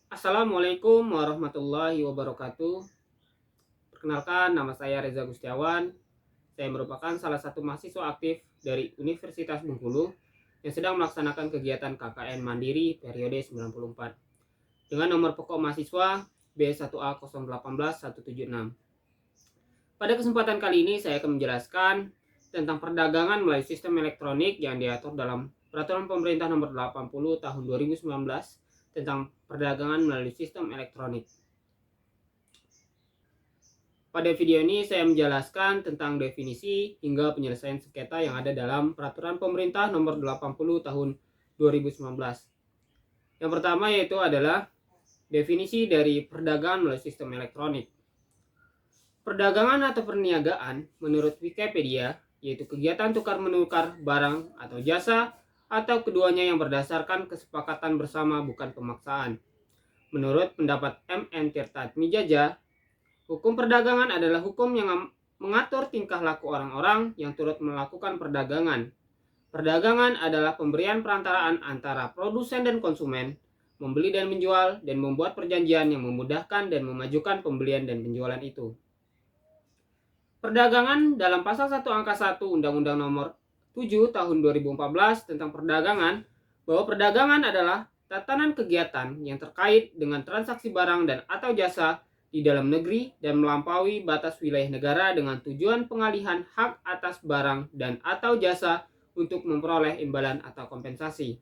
Assalamualaikum warahmatullahi wabarakatuh. Perkenalkan, nama saya Reza Gustiawan. Saya merupakan salah satu mahasiswa aktif dari Universitas Bengkulu yang sedang melaksanakan kegiatan KKN Mandiri periode 94 dengan nomor pokok mahasiswa B1A081176. Pada kesempatan kali ini saya akan menjelaskan tentang perdagangan melalui sistem elektronik yang diatur dalam Peraturan Pemerintah Nomor 80 Tahun 2019 tentang perdagangan melalui sistem elektronik. Pada video ini saya menjelaskan tentang definisi hingga penyelesaian sengketa yang ada dalam Peraturan Pemerintah Nomor 80 Tahun 2019. Yang pertama yaitu adalah definisi dari perdagangan melalui sistem elektronik. Perdagangan atau perniagaan menurut Wikipedia yaitu kegiatan tukar-menukar barang atau jasa atau keduanya yang berdasarkan kesepakatan bersama bukan pemaksaan. Menurut pendapat M.N. Tirtatmijaja, hukum perdagangan adalah hukum yang mengatur tingkah laku orang-orang yang turut melakukan perdagangan. Perdagangan adalah pemberian perantaraan antara produsen dan konsumen, membeli dan menjual, dan membuat perjanjian yang memudahkan dan memajukan pembelian dan penjualan itu. Perdagangan dalam pasal 1 angka 1 Undang-Undang Nomor 7 Tahun 2014 tentang perdagangan, bahwa perdagangan adalah tatanan kegiatan yang terkait dengan transaksi barang dan atau jasa di dalam negeri dan melampaui batas wilayah negara dengan tujuan pengalihan hak atas barang dan atau jasa untuk memperoleh imbalan atau kompensasi.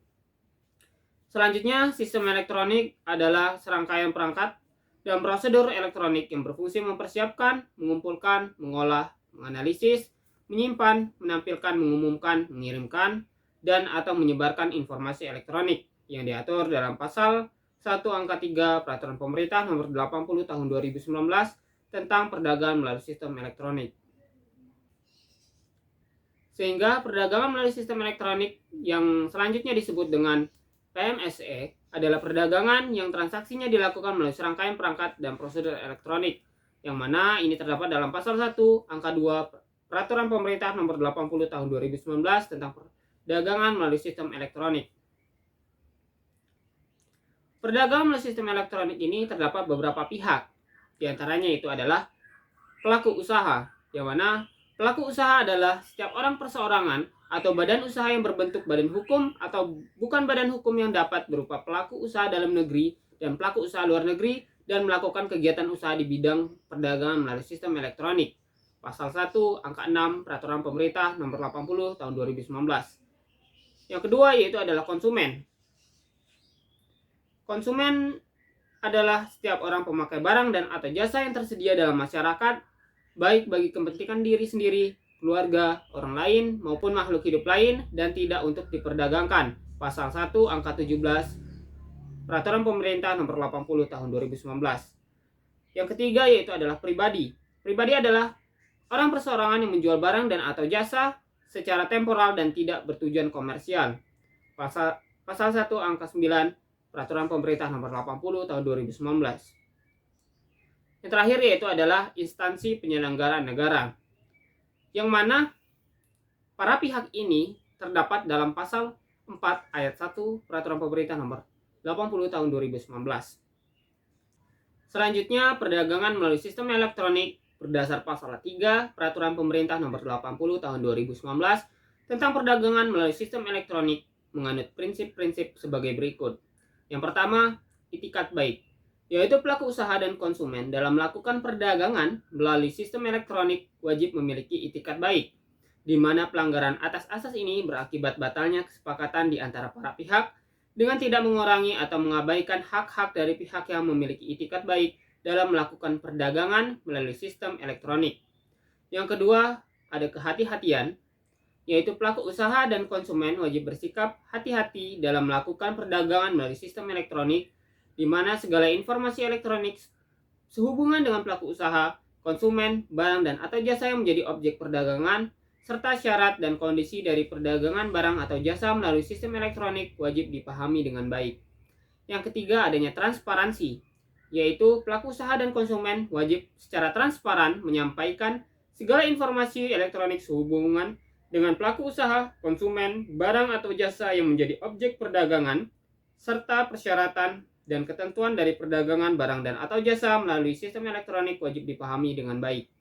Selanjutnya, sistem elektronik adalah serangkaian perangkat dan prosedur elektronik yang berfungsi mempersiapkan, mengumpulkan, mengolah, menganalisis, menyimpan, menampilkan, mengumumkan, mengirimkan, dan atau menyebarkan informasi elektronik yang diatur dalam pasal 1 angka 3 Peraturan Pemerintah Nomor 80 Tahun 2019 tentang perdagangan melalui sistem elektronik. Sehingga perdagangan melalui sistem elektronik yang selanjutnya disebut dengan PMSE adalah perdagangan yang transaksinya dilakukan melalui serangkaian perangkat dan prosedur elektronik, yang mana ini terdapat dalam pasal 1 angka 2 Peraturan Pemerintah Nomor 80 Tahun 2019 tentang perdagangan melalui sistem elektronik. Perdagangan melalui sistem elektronik ini terdapat beberapa pihak. Di antaranya itu adalah pelaku usaha, yang mana pelaku usaha adalah setiap orang perseorangan atau badan usaha yang berbentuk badan hukum atau bukan badan hukum yang dapat berupa pelaku usaha dalam negeri dan pelaku usaha luar negeri dan melakukan kegiatan usaha di bidang perdagangan melalui sistem elektronik. Pasal 1 angka 6 Peraturan Pemerintah Nomor 80 Tahun 2019. Yang kedua yaitu adalah konsumen. Konsumen adalah setiap orang pemakai barang dan atau jasa yang tersedia dalam masyarakat, baik bagi kepentingan diri sendiri, keluarga, orang lain, maupun makhluk hidup lain, dan tidak untuk diperdagangkan. Pasal 1 angka 17 Peraturan Pemerintah Nomor 80 Tahun 2019. Yang ketiga yaitu adalah pribadi. Pribadi adalah orang perseorangan yang menjual barang dan atau jasa secara temporal dan tidak bertujuan komersial. Pasal 1 angka 9 Peraturan Pemerintah Nomor 80 Tahun 2019. Yang terakhir yaitu adalah instansi penyelenggaraan negara, yang mana para pihak ini terdapat dalam pasal 4 ayat 1 Peraturan Pemerintah Nomor 80 Tahun 2019. Selanjutnya, perdagangan melalui sistem elektronik berdasar pasal 3 Peraturan Pemerintah Nomor 80 Tahun 2019 tentang perdagangan melalui sistem elektronik menganut prinsip-prinsip sebagai berikut. Yang pertama, itikat baik, yaitu pelaku usaha dan konsumen dalam melakukan perdagangan melalui sistem elektronik wajib memiliki itikat baik, di mana pelanggaran atas asas ini berakibat batalnya kesepakatan di antara para pihak dengan tidak mengurangi atau mengabaikan hak-hak dari pihak yang memiliki itikat baik dalam melakukan perdagangan melalui sistem elektronik. Yang kedua, ada kehati-hatian, yaitu pelaku usaha dan konsumen wajib bersikap hati-hati dalam melakukan perdagangan melalui sistem elektronik, di mana segala informasi elektronik sehubungan dengan pelaku usaha, konsumen, barang dan atau jasa yang menjadi objek perdagangan, serta syarat dan kondisi dari perdagangan barang atau jasa melalui sistem elektronik wajib dipahami dengan baik. Yang ketiga, adanya transparansi, yaitu pelaku usaha dan konsumen wajib secara transparan menyampaikan segala informasi elektronik sehubungan dengan pelaku usaha, konsumen, barang atau jasa yang menjadi objek perdagangan, serta persyaratan dan ketentuan dari perdagangan barang dan atau jasa melalui sistem elektronik wajib dipahami dengan baik.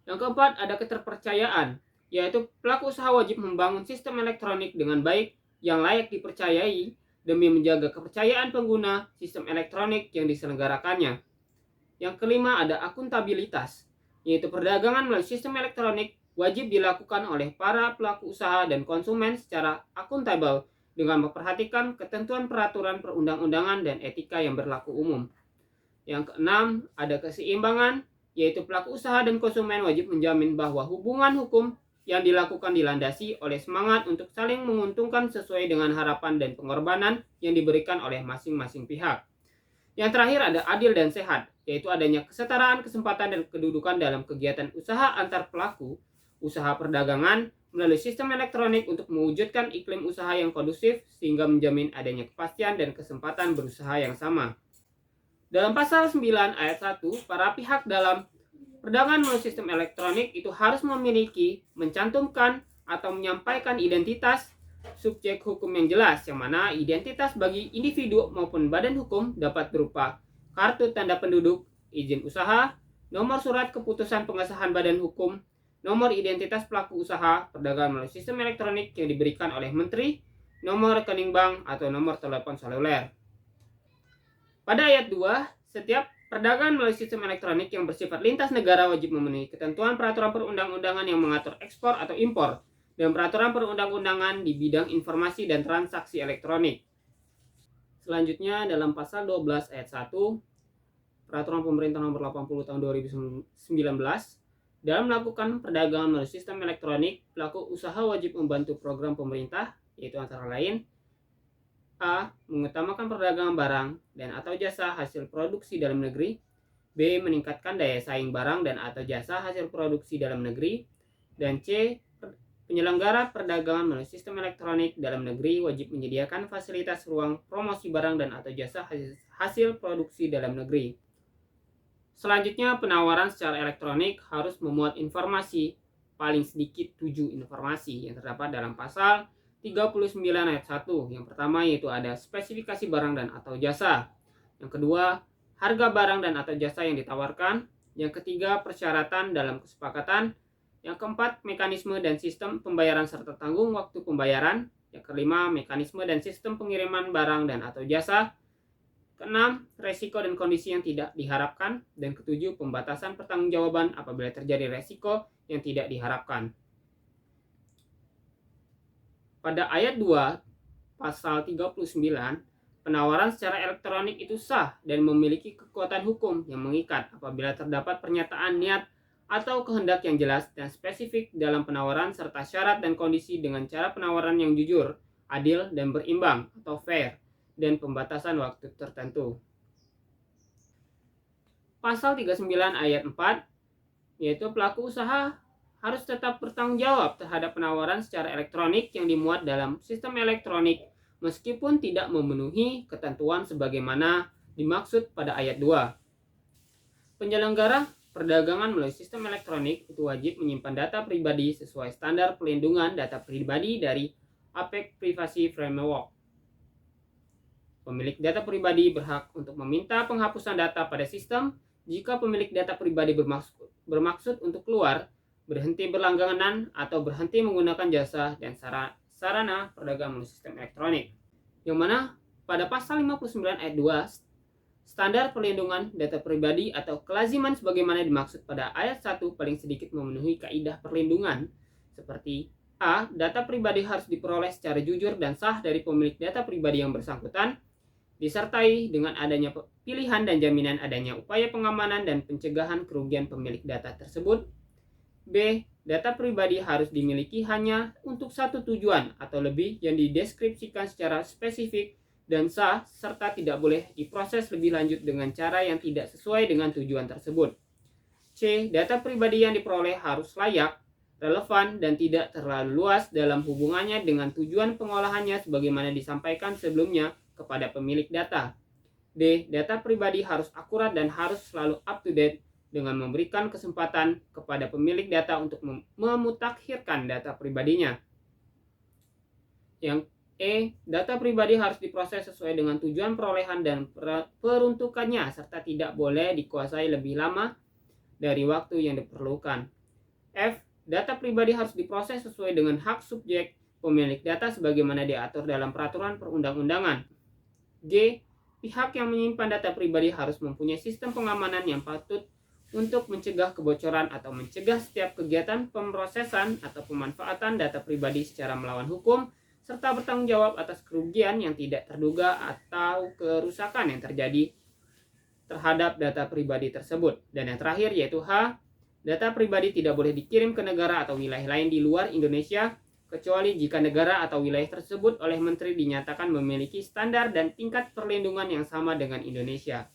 Yang keempat, ada keterpercayaan, yaitu pelaku usaha wajib membangun sistem elektronik dengan baik yang layak dipercayai demi menjaga kepercayaan pengguna sistem elektronik yang diselenggarakannya. Yang kelima, ada akuntabilitas, yaitu perdagangan melalui sistem elektronik wajib dilakukan oleh para pelaku usaha dan konsumen secara akuntabel dengan memperhatikan ketentuan peraturan perundang-undangan dan etika yang berlaku umum. Yang keenam, ada keseimbangan, yaitu pelaku usaha dan konsumen wajib menjamin bahwa hubungan hukum yang dilakukan dilandasi oleh semangat untuk saling menguntungkan sesuai dengan harapan dan pengorbanan yang diberikan oleh masing-masing pihak. Yang terakhir, ada adil dan sehat, yaitu adanya kesetaraan kesempatan dan kedudukan dalam kegiatan usaha antar pelaku usaha perdagangan melalui sistem elektronik untuk mewujudkan iklim usaha yang kondusif sehingga menjamin adanya kepastian dan kesempatan berusaha yang sama. Dalam pasal 9 ayat 1, para pihak dalam perdagangan melalui sistem elektronik itu harus memiliki, mencantumkan, atau menyampaikan identitas subjek hukum yang jelas, yang mana identitas bagi individu maupun badan hukum dapat berupa kartu tanda penduduk, izin usaha, nomor surat keputusan pengesahan badan hukum, nomor identitas pelaku usaha perdagangan melalui sistem elektronik yang diberikan oleh menteri, nomor rekening bank, atau nomor telepon seluler. Pada ayat 2, setiap perdagangan melalui sistem elektronik yang bersifat lintas negara wajib memenuhi ketentuan peraturan perundang-undangan yang mengatur ekspor atau impor dan peraturan perundang-undangan di bidang informasi dan transaksi elektronik. Selanjutnya dalam pasal 12 ayat 1, peraturan pemerintah nomor 80 tahun 2019, dalam melakukan perdagangan melalui sistem elektronik, pelaku usaha wajib membantu program pemerintah, yaitu antara lain A. Mengutamakan perdagangan barang dan atau jasa hasil produksi dalam negeri. B. Meningkatkan daya saing barang dan atau jasa hasil produksi dalam negeri. Dan C. Penyelenggara perdagangan melalui sistem elektronik dalam negeri wajib menyediakan fasilitas ruang promosi barang dan atau jasa hasil produksi dalam negeri. Selanjutnya, penawaran secara elektronik harus memuat informasi, paling sedikit 7 informasi yang terdapat dalam pasal 39 ayat 1. Yang pertama yaitu ada spesifikasi barang dan atau jasa. Yang kedua, harga barang dan atau jasa yang ditawarkan. Yang ketiga, persyaratan dalam kesepakatan. Yang keempat, mekanisme dan sistem pembayaran serta tanggung waktu pembayaran. Yang kelima, mekanisme dan sistem pengiriman barang dan atau jasa. Keenam, resiko dan kondisi yang tidak diharapkan. Dan ketujuh, pembatasan pertanggungjawaban apabila terjadi resiko yang tidak diharapkan. Pada ayat 2, pasal 39, penawaran secara elektronik itu sah dan memiliki kekuatan hukum yang mengikat apabila terdapat pernyataan niat atau kehendak yang jelas dan spesifik dalam penawaran serta syarat dan kondisi dengan cara penawaran yang jujur, adil, dan berimbang atau fair, dan pembatasan waktu tertentu. Pasal 39 ayat 4, yaitu pelaku usaha harus tetap bertanggung jawab terhadap penawaran secara elektronik yang dimuat dalam sistem elektronik meskipun tidak memenuhi ketentuan sebagaimana dimaksud pada ayat 2. Penyelenggara perdagangan melalui sistem elektronik itu wajib menyimpan data pribadi sesuai standar perlindungan data pribadi dari APEC Privacy Framework. Pemilik data pribadi berhak untuk meminta penghapusan data pada sistem jika pemilik data pribadi bermaksud untuk keluar, berhenti berlangganan, atau berhenti menggunakan jasa dan sarana perdagangan melalui sistem elektronik. Yang mana pada pasal 59 ayat 2, standar perlindungan data pribadi atau kelaziman sebagaimana dimaksud pada ayat 1 paling sedikit memenuhi kaidah perlindungan seperti A. Data pribadi harus diperoleh secara jujur dan sah dari pemilik data pribadi yang bersangkutan, disertai dengan adanya pilihan dan jaminan adanya upaya pengamanan dan pencegahan kerugian pemilik data tersebut. B. Data pribadi harus dimiliki hanya untuk satu tujuan atau lebih yang dideskripsikan secara spesifik dan sah, serta tidak boleh diproses lebih lanjut dengan cara yang tidak sesuai dengan tujuan tersebut. C. Data pribadi yang diperoleh harus layak, relevan, dan tidak terlalu luas dalam hubungannya dengan tujuan pengolahannya sebagaimana disampaikan sebelumnya kepada pemilik data. D. Data pribadi harus akurat dan harus selalu up to date dengan memberikan kesempatan kepada pemilik data untuk memutakhirkan data pribadinya. Yang Data pribadi harus diproses sesuai dengan tujuan perolehan dan peruntukannya serta tidak boleh dikuasai lebih lama dari waktu yang diperlukan. F. Data pribadi harus diproses sesuai dengan hak subjek pemilik data sebagaimana diatur dalam peraturan perundang-undangan. G. Pihak yang menyimpan data pribadi harus mempunyai sistem pengamanan yang patut untuk mencegah kebocoran atau mencegah setiap kegiatan pemrosesan atau pemanfaatan data pribadi secara melawan hukum, serta bertanggung jawab atas kerugian yang tidak terduga atau kerusakan yang terjadi terhadap data pribadi tersebut. Dan yang terakhir yaitu H. Data pribadi tidak boleh dikirim ke negara atau wilayah lain di luar Indonesia, kecuali jika negara atau wilayah tersebut oleh menteri dinyatakan memiliki standar dan tingkat perlindungan yang sama dengan Indonesia.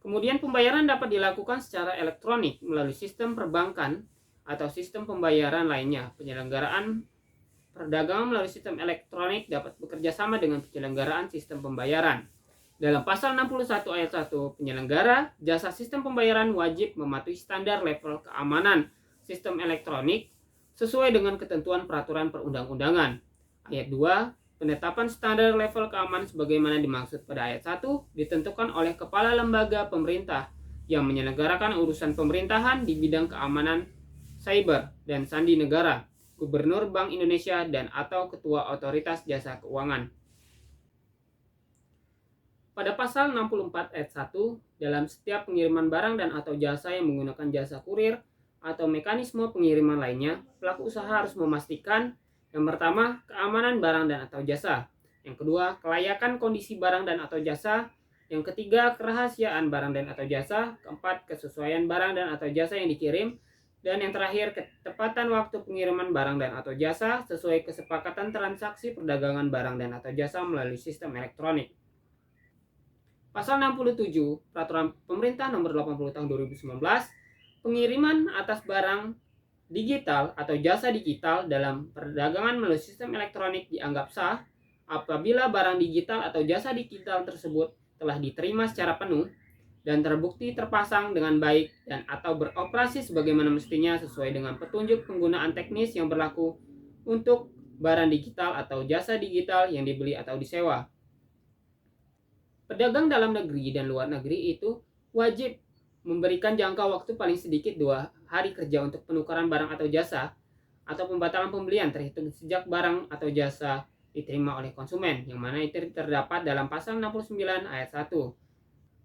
Kemudian pembayaran dapat dilakukan secara elektronik melalui sistem perbankan atau sistem pembayaran lainnya. Penyelenggaraan perdagangan melalui sistem elektronik dapat bekerja sama dengan penyelenggaraan sistem pembayaran. Dalam pasal 61 ayat 1, penyelenggara jasa sistem pembayaran wajib mematuhi standar level keamanan sistem elektronik sesuai dengan ketentuan peraturan perundang-undangan. Ayat 2, penetapan standar level keamanan sebagaimana dimaksud pada ayat 1 ditentukan oleh kepala lembaga pemerintah yang menyelenggarakan urusan pemerintahan di bidang keamanan cyber dan sandi negara, Gubernur Bank Indonesia dan atau Ketua Otoritas Jasa Keuangan. Pada pasal 64 ayat 1, dalam setiap pengiriman barang dan atau jasa yang menggunakan jasa kurir atau mekanisme pengiriman lainnya, pelaku usaha harus memastikan yang pertama, keamanan barang dan atau jasa. Yang kedua, kelayakan kondisi barang dan atau jasa. Yang ketiga, kerahasiaan barang dan atau jasa. Keempat, kesesuaian barang dan atau jasa yang dikirim. Dan yang terakhir, ketepatan waktu pengiriman barang dan atau jasa sesuai kesepakatan transaksi perdagangan barang dan atau jasa melalui sistem elektronik. Pasal 67, Peraturan Pemerintah Nomor 80 Tahun 2019, pengiriman atas barang digital atau jasa digital dalam perdagangan melalui sistem elektronik dianggap sah apabila barang digital atau jasa digital tersebut telah diterima secara penuh dan terbukti terpasang dengan baik dan atau beroperasi sebagaimana mestinya sesuai dengan petunjuk penggunaan teknis yang berlaku untuk barang digital atau jasa digital yang dibeli atau disewa. Pedagang dalam negeri dan luar negeri itu wajib memberikan jangka waktu paling sedikit 2 hari kerja untuk penukaran barang atau jasa atau pembatalan pembelian terhitung sejak barang atau jasa diterima oleh konsumen, yang mana itu terdapat dalam pasal 69 ayat 1.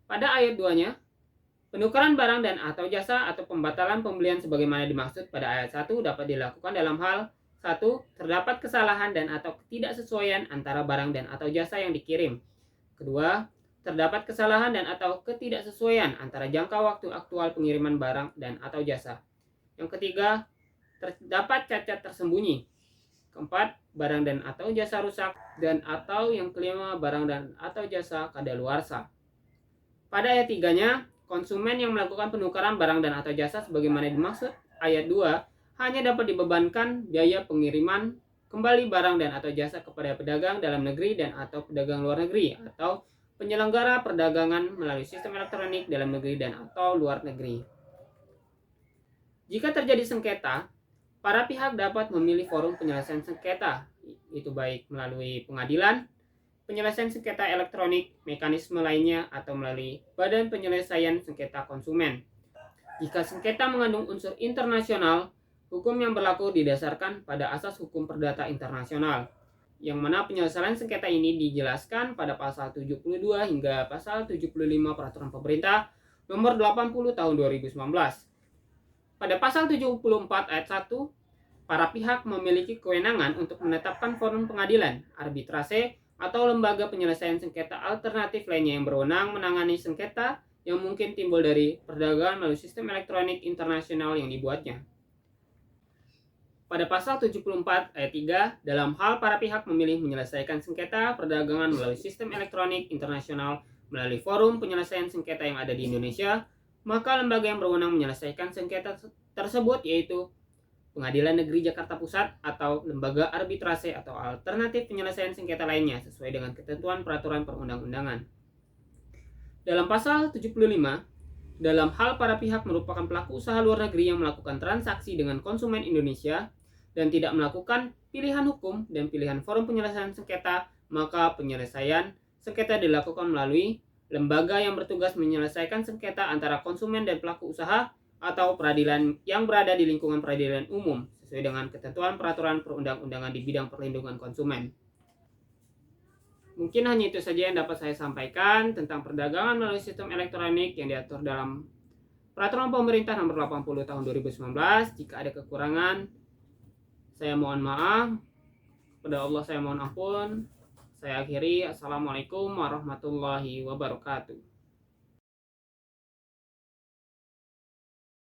Pada ayat 2-nya, penukaran barang dan atau jasa atau pembatalan pembelian sebagaimana dimaksud pada ayat 1 dapat dilakukan dalam hal 1. Terdapat kesalahan dan atau ketidaksesuaian antara barang dan atau jasa yang dikirim. Kedua, terdapat kesalahan dan atau ketidaksesuaian antara jangka waktu aktual pengiriman barang dan atau jasa. Yang ketiga, terdapat cacat tersembunyi. Keempat, barang dan atau jasa rusak. Dan atau yang kelima, barang dan atau jasa kadaluarsa. Pada ayat 3-nya, konsumen yang melakukan penukaran barang dan atau jasa sebagaimana dimaksud ayat 2 hanya dapat dibebankan biaya pengiriman kembali barang dan atau jasa kepada pedagang dalam negeri dan atau pedagang luar negeri atau penyelenggara perdagangan melalui sistem elektronik dalam negeri dan atau luar negeri. Jika terjadi sengketa, para pihak dapat memilih forum penyelesaian sengketa, itu baik melalui pengadilan, penyelesaian sengketa elektronik, mekanisme lainnya, atau melalui Badan Penyelesaian Sengketa Konsumen. Jika sengketa mengandung unsur internasional, hukum yang berlaku didasarkan pada asas hukum perdata internasional, yang mana penyelesaian sengketa ini dijelaskan pada pasal 72 hingga pasal 75 Peraturan Pemerintah Nomor 80 Tahun 2019. Pada pasal 74 ayat 1, para pihak memiliki kewenangan untuk menetapkan forum pengadilan, arbitrase, atau lembaga penyelesaian sengketa alternatif lainnya yang berwenang menangani sengketa yang mungkin timbul dari perdagangan melalui sistem elektronik internasional yang dibuatnya. Pada pasal 74 ayat 3, dalam hal para pihak memilih menyelesaikan sengketa perdagangan melalui sistem elektronik internasional melalui forum penyelesaian sengketa yang ada di Indonesia, maka lembaga yang berwenang menyelesaikan sengketa tersebut yaitu Pengadilan Negeri Jakarta Pusat atau lembaga arbitrase atau alternatif penyelesaian sengketa lainnya sesuai dengan ketentuan peraturan perundang-undangan. Dalam pasal 75, dalam hal para pihak merupakan pelaku usaha luar negeri yang melakukan transaksi dengan konsumen Indonesia dan tidak melakukan pilihan hukum dan pilihan forum penyelesaian sengketa, maka penyelesaian sengketa dilakukan melalui lembaga yang bertugas menyelesaikan sengketa antara konsumen dan pelaku usaha atau peradilan yang berada di lingkungan peradilan umum sesuai dengan ketentuan peraturan perundang-undangan di bidang perlindungan konsumen. Mungkin hanya itu saja yang dapat saya sampaikan tentang perdagangan melalui sistem elektronik yang diatur dalam Peraturan Pemerintah Nomor 80 Tahun 2019. Jika ada kekurangan, saya mohon maaf. Kepada Allah saya mohon ampun. Saya akhiri. Assalamualaikum warahmatullahi wabarakatuh.